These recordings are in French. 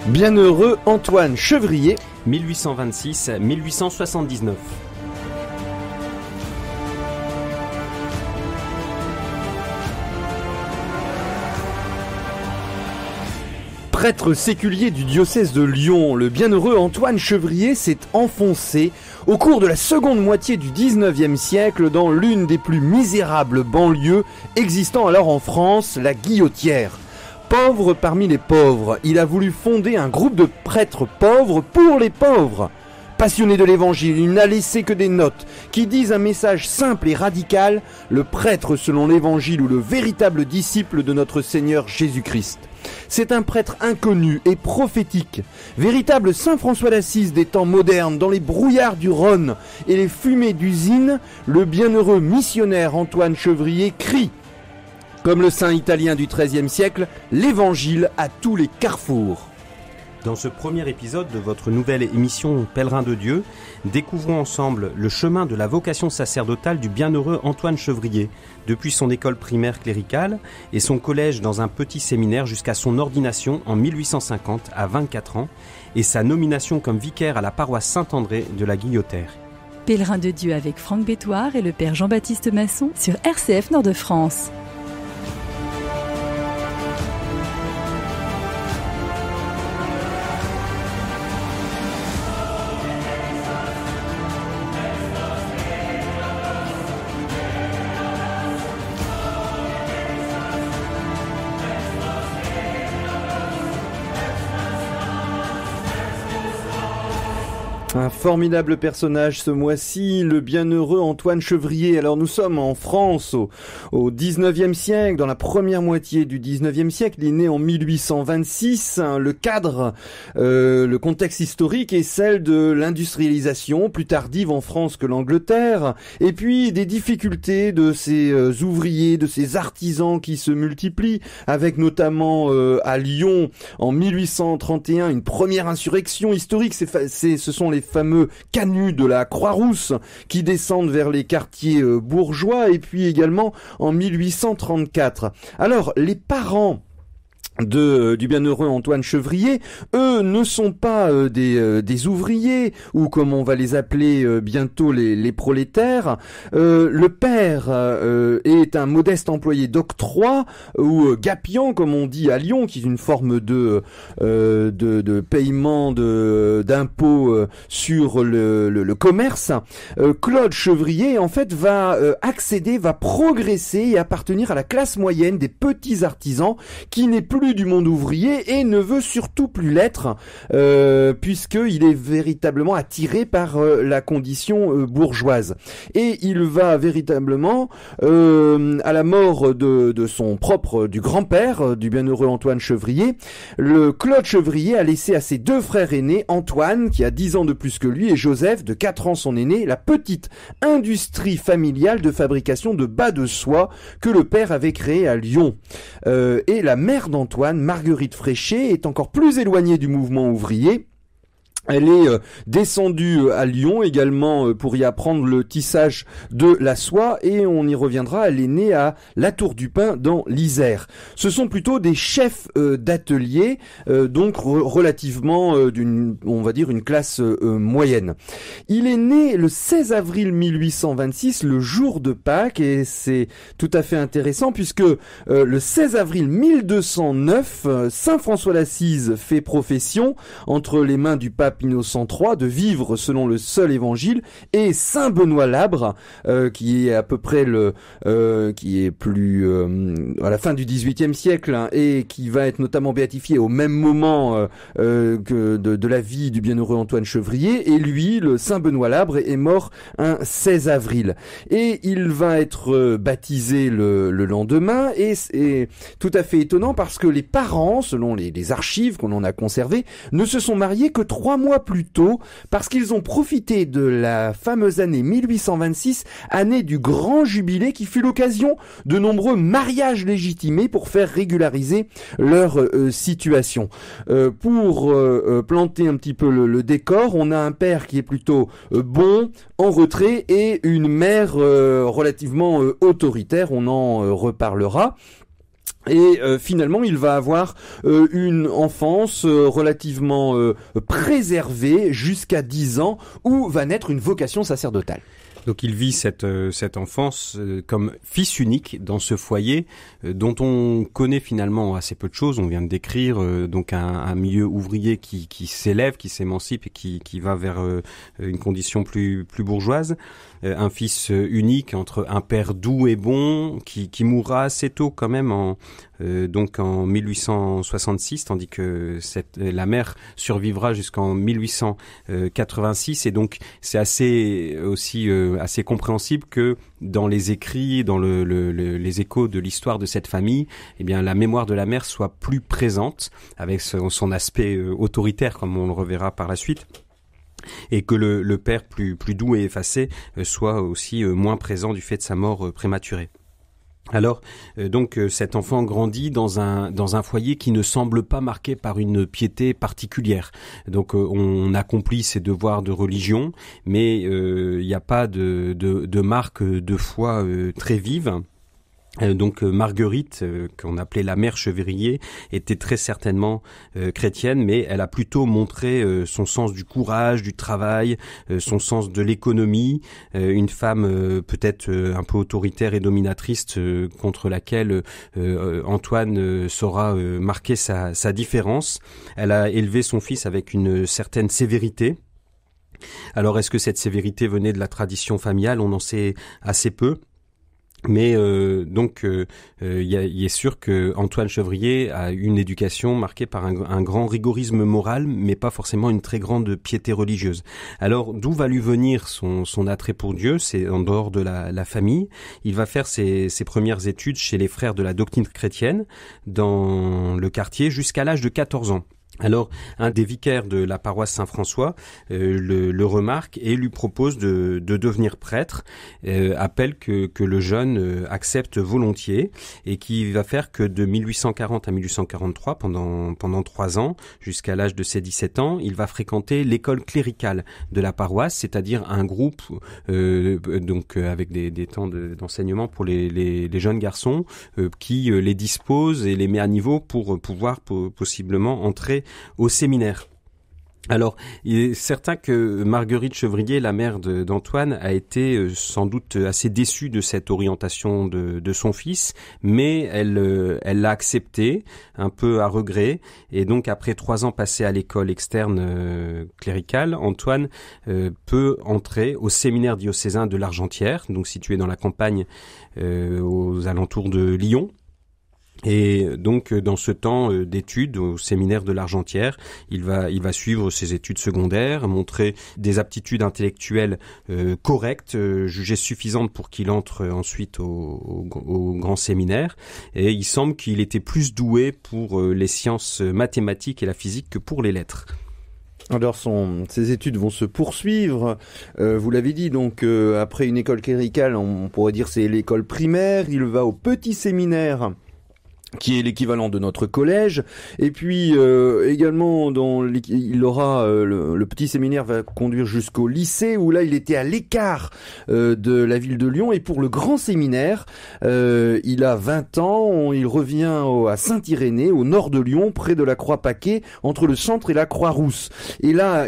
Bienheureux Antoine Chevrier, 1826-1879. Prêtre séculier du diocèse de Lyon, le bienheureux Antoine Chevrier s'est enfoncé au cours de la seconde moitié du 19e siècle dans l'une des plus misérables banlieues existant alors en France, la Guillotière. Pauvre parmi les pauvres, il a voulu fonder un groupe de prêtres pauvres pour les pauvres. Passionné de l'évangile, il n'a laissé que des notes qui disent un message simple et radical, le prêtre selon l'évangile ou le véritable disciple de notre Seigneur Jésus-Christ. C'est un prêtre inconnu et prophétique, véritable Saint François d'Assise des temps modernes, dans les brouillards du Rhône et les fumées d'usine, le bienheureux missionnaire Antoine Chevrier crie, comme le saint italien du XIIIe siècle, l'évangile à tous les carrefours. Dans ce premier épisode de votre nouvelle émission Pèlerin de Dieu, découvrons ensemble le chemin de la vocation sacerdotale du bienheureux Antoine Chevrier, depuis son école primaire cléricale et son collège dans un petit séminaire jusqu'à son ordination en 1850 à 24 ans et sa nomination comme vicaire à la paroisse Saint-André de la Guillotière. Pèlerin de Dieu avec Franck Bétoir et le père Jean-Baptiste Masson sur RCF Nord-de-France. Un formidable personnage ce mois-ci, le bienheureux Antoine Chevrier. Alors nous sommes en France au 19e siècle, dans la première moitié du 19e siècle. Il est né en 1826. Le cadre, le contexte historique est celle de l'industrialisation, plus tardive en France que l'Angleterre, et puis des difficultés de ces ouvriers, de ces artisans qui se multiplient, avec notamment à Lyon en 1831 une première insurrection historique. Ce sont les fameux canuts de la Croix-Rousse qui descendent vers les quartiers bourgeois, et puis également en 1834. Alors, les parents du bienheureux Antoine Chevrier, eux ne sont pas des ouvriers, ou comme on va les appeler bientôt les prolétaires. Le père est un modeste employé d'octroi, ou gapian comme on dit à Lyon, qui est une forme de paiement d'impôts sur le commerce. Claude Chevrier en fait va progresser et appartenir à la classe moyenne des petits artisans, qui n'est plus du monde ouvrier et ne veut surtout plus l'être, puisqu'il est véritablement attiré par la condition bourgeoise. Et il va véritablement, à la mort du grand-père du bienheureux Antoine Chevrier, le Claude Chevrier a laissé à ses deux frères aînés, Antoine, qui a 10 ans de plus que lui, et Joseph, de 4 ans son aîné, la petite industrie familiale de fabrication de bas de soie que le père avait créée à Lyon. Et la mère d'Antoine, Marguerite Fréchet, est encore plus éloignée du mouvement ouvrier. Elle est descendue à Lyon également pour y apprendre le tissage de la soie, et on y reviendra. Elle est née à La Tour du Pin dans l'Isère. Ce sont plutôt des chefs d'atelier, donc relativement on va dire une classe moyenne. Il est né le 16 avril 1826, le jour de Pâques, et c'est tout à fait intéressant puisque le 16 avril 1209, Saint François d'Assise fait profession entre les mains du pape Innocent III de vivre selon le seul évangile, et Saint Benoît Labre, qui est à peu près qui est plus à la fin du XVIIIe siècle, hein, et qui va être notamment béatifié au même moment que de la vie du bienheureux Antoine Chevrier. Et lui, le Saint Benoît Labre, est mort un 16 avril. Et il va être baptisé le lendemain, et c'est tout à fait étonnant parce que les parents, selon les archives qu'on en a conservées, ne se sont mariés que 3 mois plus tôt, parce qu'ils ont profité de la fameuse année 1826, année du grand jubilé, qui fut l'occasion de nombreux mariages légitimés pour faire régulariser leur situation. Pour planter un petit peu le décor, on a un père qui est plutôt bon, en retrait, et une mère relativement autoritaire, on en reparlera. Et finalement, il va avoir une enfance relativement préservée jusqu'à 10 ans, où va naître une vocation sacerdotale. Donc il vit cette enfance comme fils unique dans ce foyer dont on connaît finalement assez peu de choses. On vient de décrire donc un milieu ouvrier qui s'élève, qui s'émancipe et qui va vers une condition plus bourgeoise. Un fils unique entre un père doux et bon qui mourra assez tôt quand même donc en 1866, tandis que la mère survivra jusqu'en 1886, et donc c'est assez compréhensible que dans les écrits, dans les échos de l'histoire de cette famille, eh bien la mémoire de la mère soit plus présente avec son aspect autoritaire, comme on le reverra par la suite. Et que le père plus doux et effacé soit aussi moins présent du fait de sa mort prématurée. Alors, donc, cet enfant grandit dans un foyer qui ne semble pas marqué par une piété particulière. Donc, on accomplit ses devoirs de religion, mais il n'y a pas de marque de foi très vive. Donc Marguerite, qu'on appelait la mère Chevrier, était très certainement chrétienne, mais elle a plutôt montré son sens du courage, du travail, son sens de l'économie, une femme peut-être un peu autoritaire et dominatrice contre laquelle Antoine saura marquer sa différence. Elle a élevé son fils avec une certaine sévérité. Alors est-ce que cette sévérité venait de la tradition familiale? On en sait assez peu. Mais donc il est sûr que Antoine Chevrier a une éducation marquée par un grand rigorisme moral, mais pas forcément une très grande piété religieuse. Alors d'où va lui venir son attrait pour Dieu? C'est en dehors de la famille. Il va faire ses premières études chez les frères de la doctrine chrétienne dans le quartier jusqu'à l'âge de 14 ans. Alors, un des vicaires de la paroisse Saint-François le remarque et lui propose de devenir prêtre, appelle que le jeune accepte volontiers, et qui va faire que de 1840 à 1843, pendant 3 ans, jusqu'à l'âge de ses 17 ans, il va fréquenter l'école cléricale de la paroisse, c'est-à-dire un groupe donc avec des temps d'enseignement pour les jeunes garçons, qui les dispose et les met à niveau pour pouvoir possiblement entrer au séminaire. Alors, il est certain que Marguerite Chevrier, la mère d'Antoine, a été sans doute assez déçue de cette orientation de son fils, mais elle l'a accepté, un peu à regret, et donc après 3 ans passés à l'école externe cléricale, Antoine peut entrer au séminaire diocésain de l'Argentière, donc situé dans la campagne aux alentours de Lyon. Et donc dans ce temps d'études au séminaire de l'Argentière, il va suivre ses études secondaires, montrer des aptitudes intellectuelles correctes, jugées suffisantes pour qu'il entre ensuite au grand séminaire. Et il semble qu'il était plus doué pour les sciences mathématiques et la physique que pour les lettres. Alors ses études vont se poursuivre, vous l'avez dit, donc après une école cléricale, on pourrait dire c'est l'école primaire, il va au petit séminaire qui est l'équivalent de notre collège, et puis également il aura le petit séminaire va conduire jusqu'au lycée, où là il était à l'écart de la ville de Lyon, et pour le grand séminaire il a 20 ans, il revient à Saint-Irénée, au nord de Lyon, près de la Croix-Paquet, entre le centre et la Croix-Rousse, et là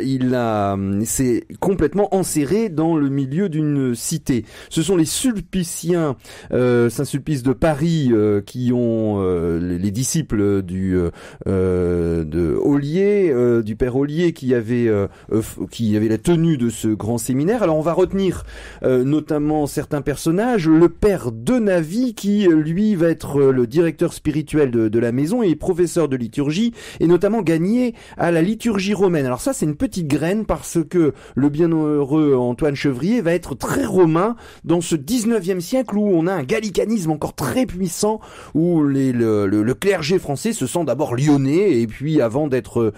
s'est complètement enserré dans le milieu d'une cité. Ce sont les Sulpiciens Saint-Sulpice de Paris qui ont les disciples de Ollier, du père Ollier, qui avait la tenue de ce grand séminaire. Alors on va retenir notamment certains personnages, le père Denavy, qui lui va être le directeur spirituel de la maison et professeur de liturgie, et notamment gagné à la liturgie romaine. Alors ça, c'est une petite graine, parce que le bienheureux Antoine Chevrier va être très romain dans ce 19e siècle, où on a un gallicanisme encore très puissant, où le clergé français se sent d'abord lyonnais, et puis avant d'être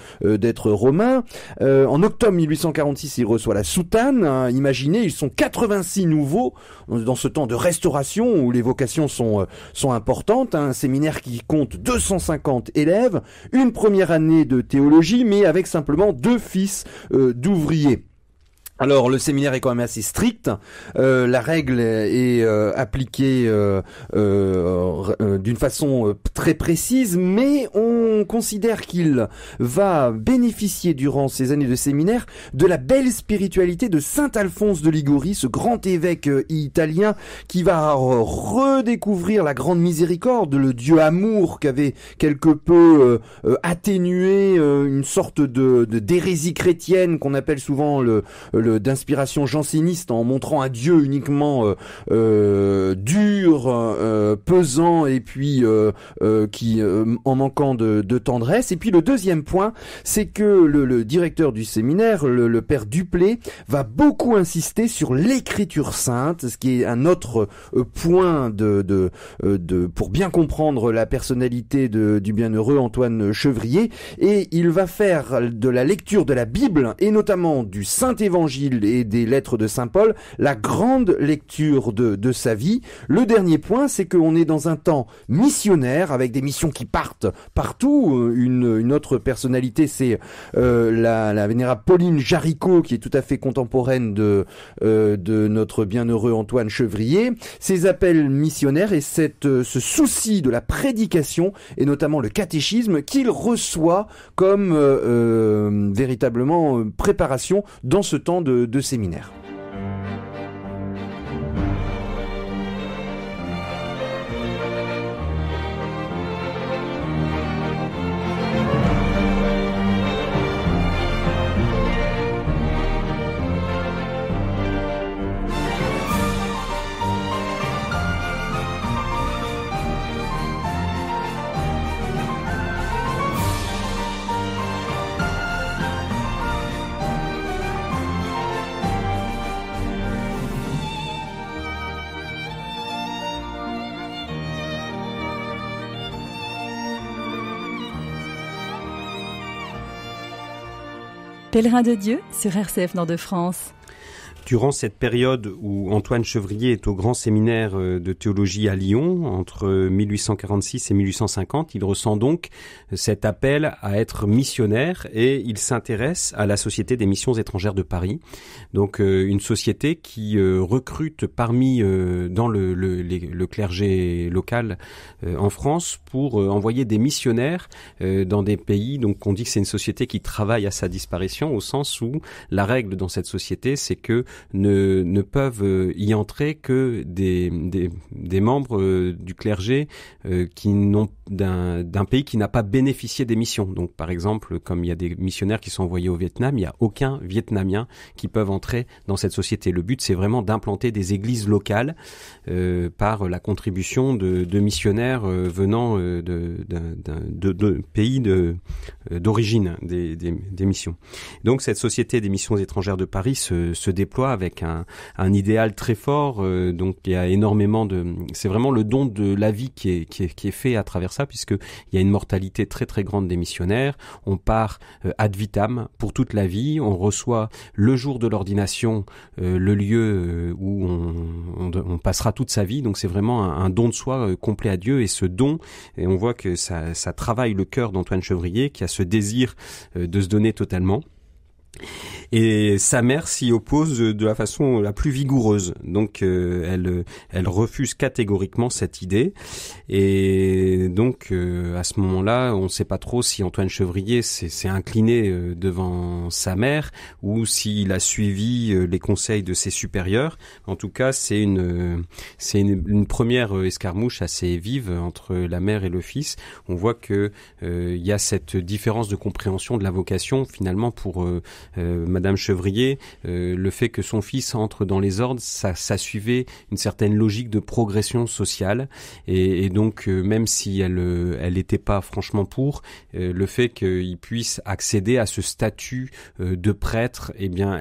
romain. En octobre 1846, il reçoit la soutane. Imaginez, ils sont 86 nouveaux dans ce temps de restauration où les vocations sont importantes. Un séminaire qui compte 250 élèves, une première année de théologie, mais avec simplement 2 fils d'ouvriers. Alors le séminaire est quand même assez strict. La règle est appliquée d'une façon très précise, mais on considère qu'il va bénéficier durant ces années de séminaire de la belle spiritualité de saint Alphonse de Liguori, ce grand évêque italien qui va redécouvrir la grande miséricorde, le Dieu amour qu'avait quelque peu atténué une sorte d'hérésie chrétienne qu'on appelle souvent d'inspiration janséniste, en montrant un Dieu uniquement dur, pesant et puis qui en manquant de tendresse. Et puis le deuxième point, c'est que le directeur du séminaire, le père Duplé, va beaucoup insister sur l'écriture sainte, ce qui est un autre point pour bien comprendre la personnalité du bienheureux Antoine Chevrier. Et il va faire de la lecture de la Bible et notamment du Saint-Évangile et des lettres de Saint Paul la grande lecture de sa vie. Le dernier point, c'est qu'on est dans un temps missionnaire avec des missions qui partent partout. Une autre personnalité, c'est la vénérable Pauline Jaricot, qui est tout à fait contemporaine de notre bienheureux Antoine Chevrier. Ces appels missionnaires et ce souci de la prédication et notamment le catéchisme qu'il reçoit comme véritablement préparation dans ce temps de séminaire. Pèlerin de Dieu sur RCF Nord-de-France. Durant cette période où Antoine Chevrier est au grand séminaire de théologie à Lyon, entre 1846 et 1850, il ressent donc cet appel à être missionnaire et il s'intéresse à la Société des missions étrangères de Paris. Donc une société qui recrute dans le clergé local en France pour envoyer des missionnaires dans des pays. Donc on dit que c'est une société qui travaille à sa disparition, au sens où la règle dans cette société, c'est que ne peuvent y entrer que des membres du clergé qui n'ont d'un pays qui n'a pas bénéficié des missions. Donc par exemple, comme il y a des missionnaires qui sont envoyés au Vietnam, il n'y a aucun Vietnamien qui peut entrer dans cette société. Le but, c'est vraiment d'implanter des églises locales par la contribution de missionnaires venant de pays d'origine des missions. Donc cette Société des missions étrangères de Paris se déploie avec un idéal très fort. Donc il y a énormément c'est vraiment le don de la vie qui est fait à travers ça, puisque il y a une mortalité très très grande des missionnaires. On part ad vitam pour toute la vie. On reçoit le jour de l'ordination le lieu où on passera toute sa vie. Donc c'est vraiment un don de soi complet à Dieu, et ce don, et on voit que ça travaille le cœur d'Antoine Chevrier, qui a ce désir de se donner totalement. Et sa mère s'y oppose de la façon la plus vigoureuse. Donc elle refuse catégoriquement cette idée. Et donc à ce moment-là, on ne sait pas trop si Antoine Chevrier s'est incliné devant sa mère ou s'il a suivi les conseils de ses supérieurs. En tout cas, c'est une première escarmouche assez vive entre la mère et le fils. On voit que il y a cette différence de compréhension de la vocation finalement pour Madame Chevrier. Le fait que son fils entre dans les ordres, ça suivait une certaine logique de progression sociale, et donc même si elle n'était pas franchement pour, le fait qu'il puisse accéder à ce statut de prêtre, eh bien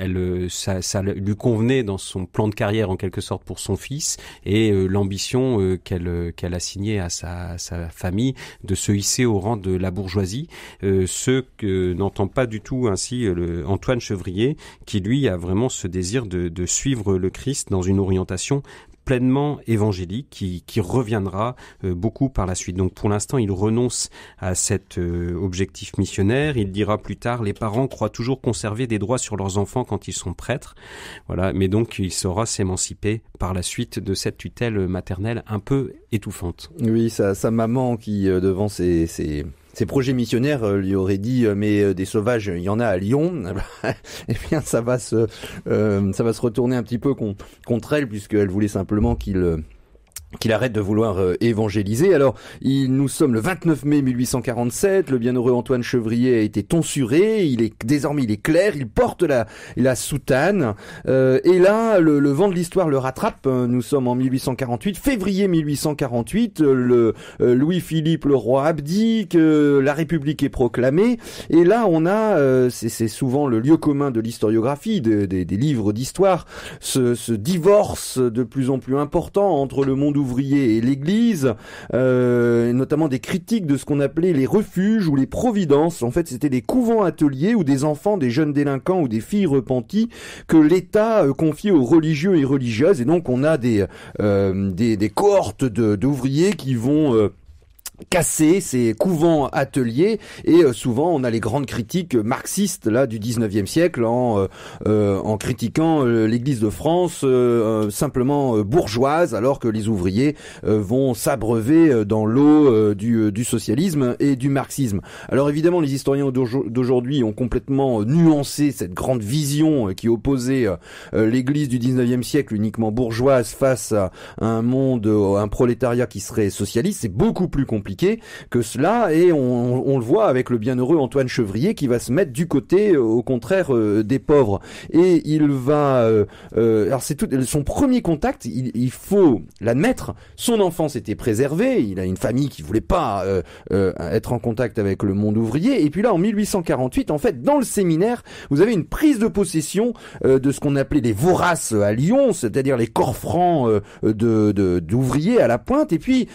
ça lui convenait dans son plan de carrière en quelque sorte pour son fils, et l'ambition qu'elle a signée à sa famille de se hisser au rang de la bourgeoisie, ce que n'entend pas du tout ainsi Antoine Chevrier, qui lui a vraiment ce désir de suivre le Christ dans une orientation pleinement évangélique qui reviendra beaucoup par la suite. Donc pour l'instant, il renonce à cet objectif missionnaire. Il dira plus tard, les parents croient toujours conserver des droits sur leurs enfants quand ils sont prêtres. Voilà, mais donc il saura s'émanciper par la suite de cette tutelle maternelle un peu étouffante. Oui, sa maman qui, devant ses projets missionnaires, lui aurait dit mais des sauvages, il y en a à Lyon. Eh bien, ça va se retourner un petit peu contre elle, puisqu'elle voulait simplement qu'il arrête de vouloir évangéliser. Alors, nous sommes le 29 mai 1847, le bienheureux Antoine Chevrier a été tonsuré, désormais il est clair, il porte la soutane, et là, le vent de l'histoire le rattrape. Nous sommes en 1848, février 1848, Louis-Philippe le roi abdique, la République est proclamée, et là on a, c'est souvent le lieu commun de l'historiographie, des livres d'histoire, ce divorce de plus en plus important entre le monde ouvrier et l'Église, notamment des critiques de ce qu'on appelait les refuges ou les providences. En fait, c'était des couvents ateliers où des enfants, des jeunes délinquants ou des filles repenties que l'État confiait aux religieux et religieuses. Et donc, on a des cohortes d'ouvriers qui vont casser ces couvents ateliers, et souvent on a les grandes critiques marxistes là du 19e siècle en critiquant l'Église de France simplement bourgeoise, alors que les ouvriers vont s'abreuver dans l'eau du socialisme et du marxisme. Alors évidemment, les historiens d'aujourd'hui ont complètement nuancé cette grande vision qui opposait l'Église du 19e siècle uniquement bourgeoise face à un monde, un prolétariat qui serait socialiste. C'est beaucoup plus compliqué que cela, et on le voit avec le bienheureux Antoine Chevrier qui va se mettre du côté au contraire des pauvres, et il va alors c'est tout son premier contact, il faut l'admettre, son enfance était préservée, il a une famille qui voulait pas être en contact avec le monde ouvrier, et puis là en 1848, en fait, dans le séminaire, vous avez une prise de possession de ce qu'on appelait les voraces à Lyon, c'est-à-dire les corps francs d'ouvriers à la pointe, et puis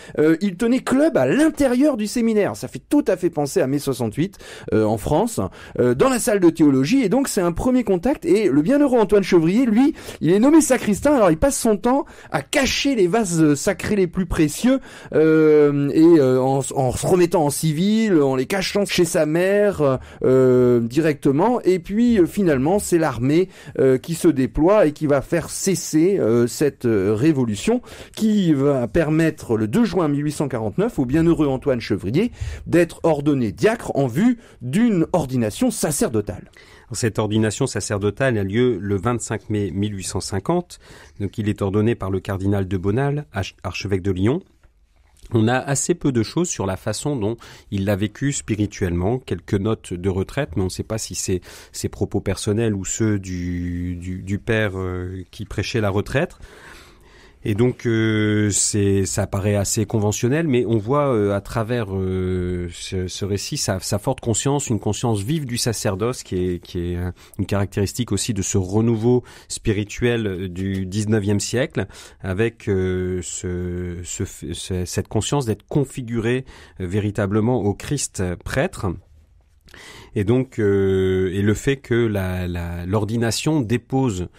il tenait club à l'intérieur du séminaire. Ça fait tout à fait penser à mai 68 en France, dans la salle de théologie, et donc c'est un premier contact. Et le bienheureux Antoine Chevrier, lui, il est nommé sacristain, alors il passe son temps à cacher les vases sacrés les plus précieux, en se remettant en civil, en les cachant chez sa mère directement, et puis finalement c'est l'armée qui se déploie et qui va faire cesser cette révolution, qui va permettre le 2 juin 1849 au bienheureux Antoine Chevrier d'être ordonné diacre en vue d'une ordination sacerdotale. Cette ordination sacerdotale a lieu le 25 mai 1850. Donc il est ordonné par le cardinal de Bonald, archevêque de Lyon. On a assez peu de choses sur la façon dont il l'a vécu spirituellement, quelques notes de retraite, mais on ne sait pas si c'est ses propos personnels ou ceux du père qui prêchait la retraite. Et donc ça paraît assez conventionnel, mais on voit à travers ce récit sa forte conscience, une conscience vive du sacerdoce qui est une caractéristique aussi de ce renouveau spirituel du 19e siècle, avec cette conscience d'être configuré véritablement au Christ prêtre. Et donc, et le fait que l'ordination dépose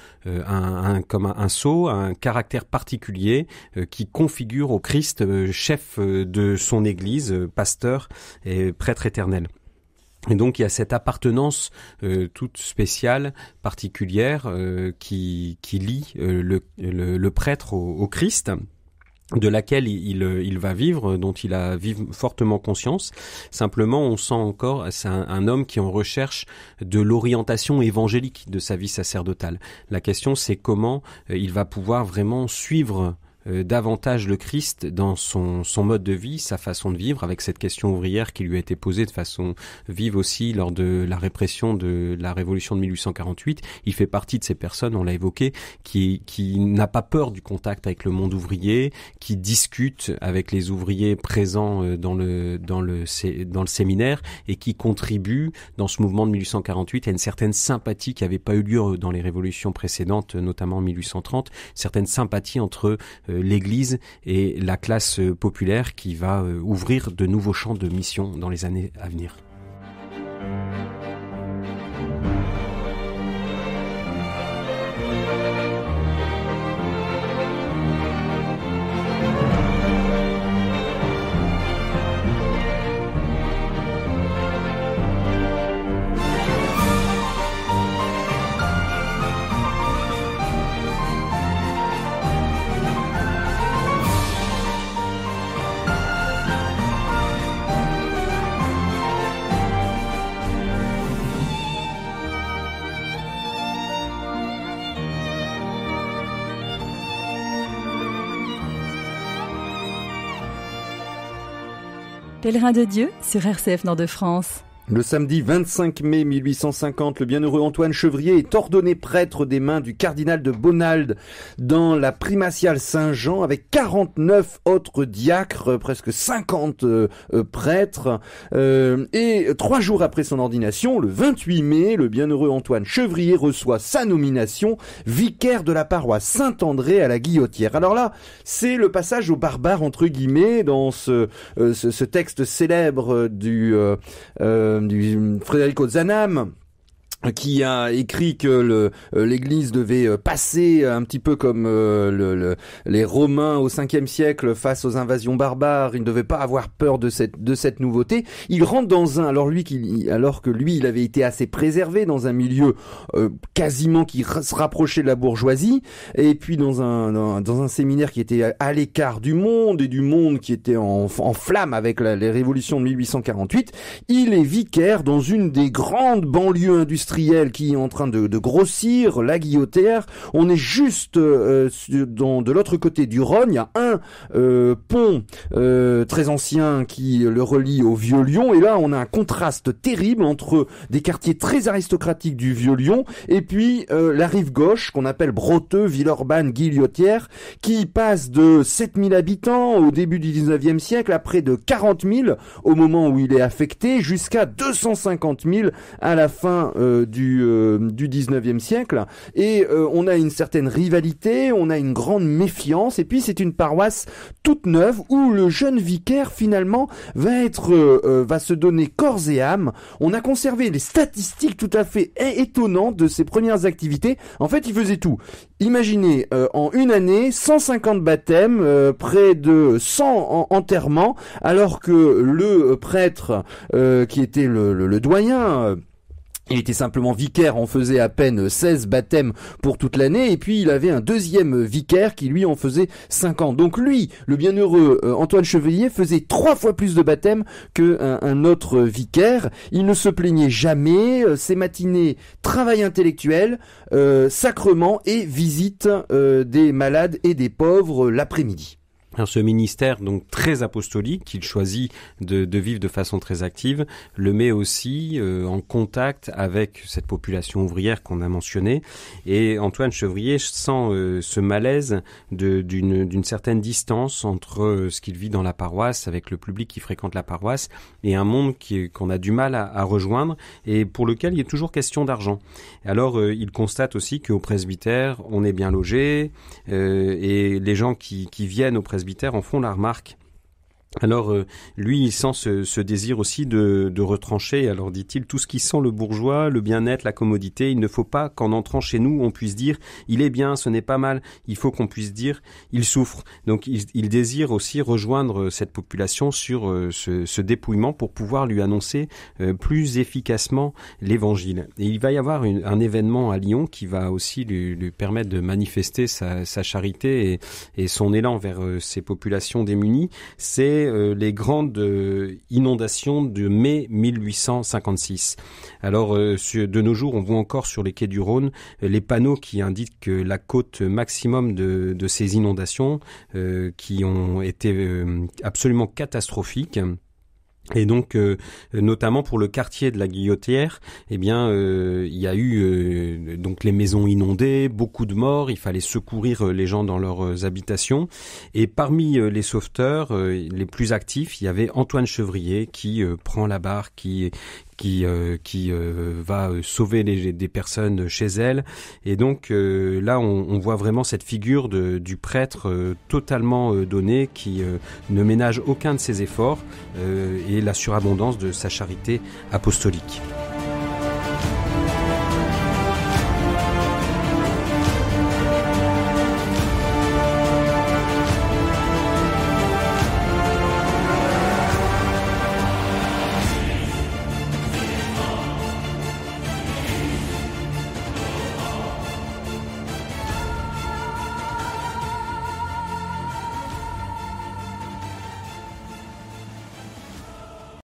comme un sceau, un caractère particulier qui configure au Christ chef de son Église, pasteur et prêtre éternel. Et donc il y a cette appartenance toute spéciale, particulière, qui lie le prêtre au Christ, de laquelle il va vivre, dont il a fortement conscience. Simplement, on sent encore, c'est un homme qui est en recherche de l'orientation évangélique de sa vie sacerdotale. La question, c'est comment il va pouvoir vraiment suivre davantage le Christ dans son mode de vie, sa façon de vivre, avec cette question ouvrière qui lui a été posée de façon vive aussi lors de la répression de la Révolution de 1848. Il fait partie de ces personnes, on l'a évoqué, qui n'a pas peur du contact avec le monde ouvrier, qui discute avec les ouvriers présents dans le séminaire, et qui contribue dans ce mouvement de 1848 à une certaine sympathie qui n'avait pas eu lieu dans les révolutions précédentes, notamment en 1830, certaine sympathie entre l'Église et la classe populaire qui va ouvrir de nouveaux champs de mission dans les années à venir. Pèlerin de Dieu sur RCF Nord-de-France. Le samedi 25 mai 1850, le bienheureux Antoine Chevrier est ordonné prêtre des mains du cardinal de Bonald dans la primatiale Saint-Jean avec 49 autres diacres, presque 50 prêtres. Et 3 jours après son ordination, le 28 mai, le bienheureux Antoine Chevrier reçoit sa nomination vicaire de la paroisse Saint-André à la Guillotière. Alors là, c'est le passage au barbare entre guillemets dans ce texte célèbre du Federico Zanam, qui a écrit que l'Église devait passer un petit peu comme les Romains au 5e siècle face aux invasions barbares. Il ne devait pas avoir peur de cette nouveauté. Il rentre dans alors que lui il avait été assez préservé dans un milieu quasiment qui se rapprochait de la bourgeoisie, et puis dans un séminaire qui était à l'écart du monde et du monde qui était en flamme avec les révolutions de 1848. Il est vicaire dans une des grandes banlieues industrielles qui est en train de grossir, la Guillotière. On est juste de l'autre côté du Rhône. Il y a un pont très ancien qui le relie au Vieux-Lyon, et là on a un contraste terrible entre des quartiers très aristocratiques du Vieux-Lyon et puis la rive gauche qu'on appelle Broteux, Villeurbanne, Guillotière, qui passe de 7000 habitants au début du 19e siècle à près de 40 000 au moment où il est affecté, jusqu'à 250 000 à la fin du 19e siècle. Et on a une certaine rivalité, on a une grande méfiance, et puis c'est une paroisse toute neuve où le jeune vicaire finalement va se donner corps et âme. On a conservé les statistiques tout à fait étonnantes de ses premières activités. En fait, il faisait tout. Imaginez, en une année, 150 baptêmes, près de 100 enterrements, alors que le prêtre qui était le doyen, il était simplement vicaire, on faisait à peine 16 baptêmes pour toute l'année, et puis il avait un deuxième vicaire qui lui en faisait 50. Donc lui, le bienheureux Antoine Chevrier, faisait 3 fois plus de baptêmes qu'un autre vicaire. Il ne se plaignait jamais, ses matinées, travail intellectuel, sacrement et visite des malades et des pauvres l'après-midi. Alors ce ministère donc très apostolique qu'il choisit de vivre de façon très active le met aussi en contact avec cette population ouvrière qu'on a mentionnée, et Antoine Chevrier sent ce malaise d'une certaine distance entre ce qu'il vit dans la paroisse avec le public qui fréquente la paroisse et un monde qu'on a du mal à rejoindre et pour lequel il est toujours question d'argent. Alors il constate aussi qu'au presbytère on est bien logé et les gens qui viennent au presbytère en font la remarque. Alors lui il sent ce désir aussi de retrancher, alors dit-il, tout ce qui sent le bourgeois, le bien-être, la commodité. Il ne faut pas qu'en entrant chez nous on puisse dire il est bien, ce n'est pas mal, il faut qu'on puisse dire il souffre. Donc il désire aussi rejoindre cette population sur ce dépouillement pour pouvoir lui annoncer plus efficacement l'évangile. Et il va y avoir un événement à Lyon qui va aussi lui permettre de manifester sa charité et son élan vers ces populations démunies. C'est les grandes inondations de mai 1856. Alors, de nos jours, on voit encore sur les quais du Rhône les panneaux qui indiquent que la cote maximum de ces inondations qui ont été absolument catastrophiques. Et donc, notamment pour le quartier de la Guillotière, il y a eu donc les maisons inondées, beaucoup de morts. Il fallait secourir les gens dans leurs habitations. Et parmi les sauveteurs les plus actifs, il y avait Antoine Chevrier qui prend la barre, qui va sauver des personnes chez elle. Et donc là, on voit vraiment cette figure du prêtre totalement donné qui ne ménage aucun de ses efforts et la surabondance de sa charité apostolique.